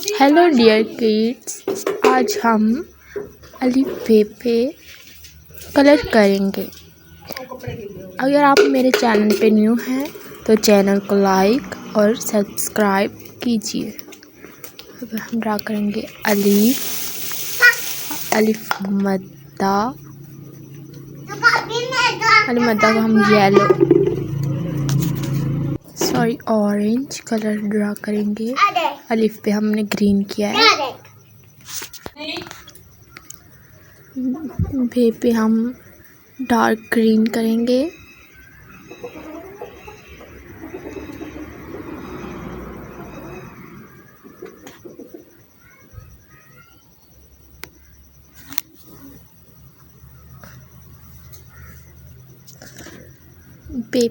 Hello dear kids, आज हम अलिफ़बे पे कलर करेंगे। अगर आप मेरे चैनल पे न्यू हैं तो चैनल को लाइक और सब्सक्राइब कीजिए। अब हम ड्रा करेंगे अलिफ मद्दा। अलिफ मद्दा को हम ऑरेंज कलर ड्रा करेंगे। अलिफ पे हमने ग्रीन किया है। बे पे हम डार्क ग्रीन करेंगे।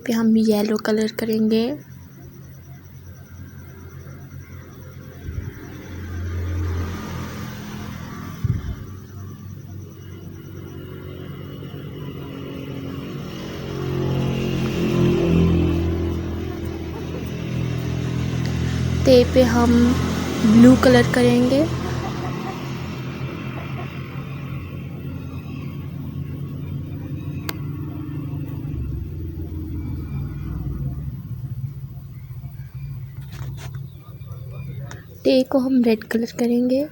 पे हम येलो कलर करेंगे। पे हम ब्लू कलर करेंगे। को हम रेड कलर करेंगे।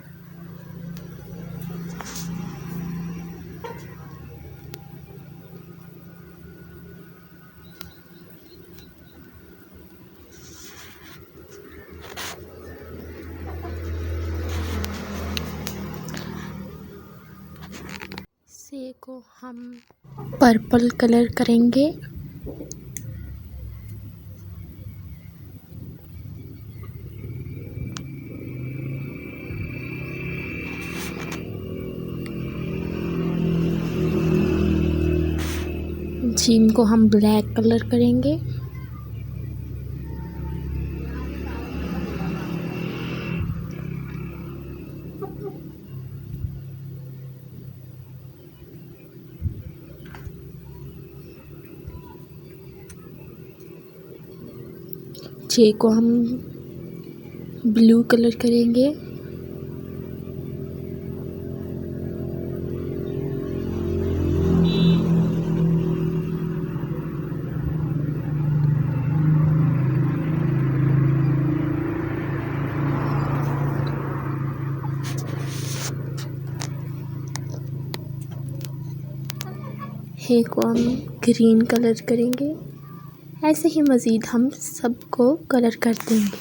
से को हम पर्पल कलर करेंगे। जीम को हम ब्लैक कलर करेंगे। जे को हम ब्लू कलर करेंगे। हे को हम ग्रीन कलर करेंगे। ऐसे ही मज़ीद हम सबको कलर कर देंगे।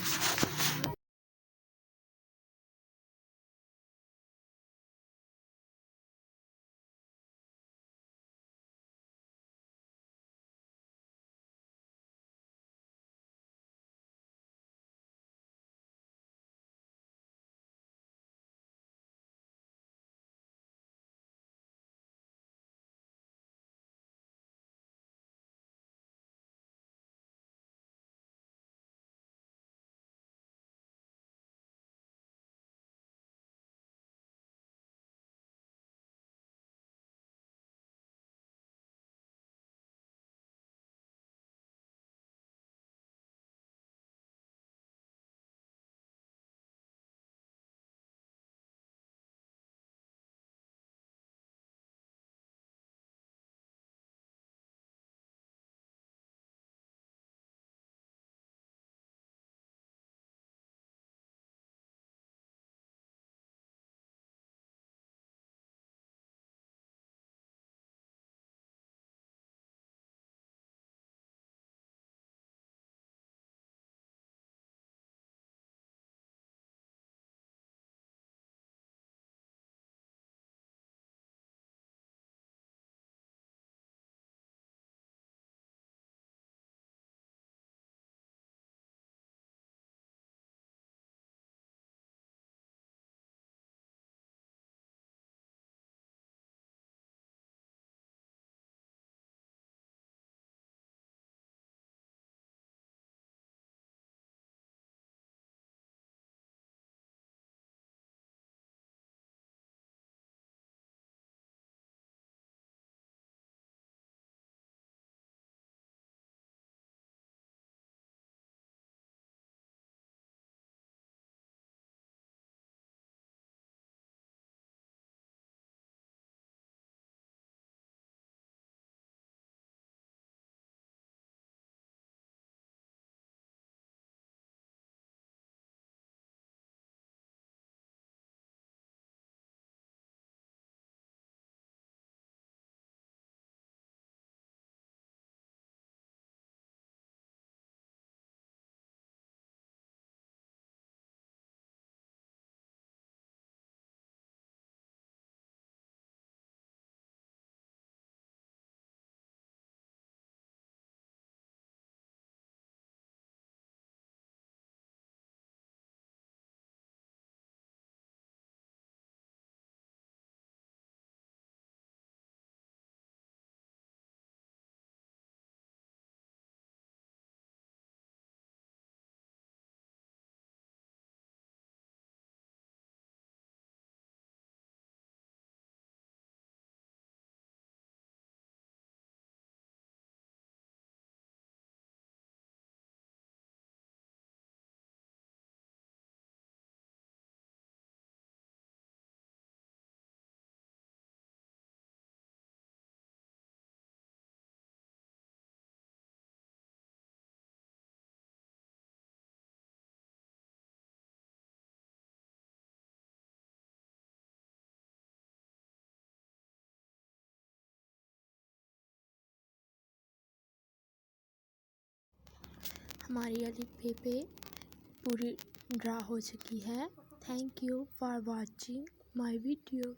हमारी अलिफ बेबे पूरी ड्रा हो चुकी है। Thank you for watching my video.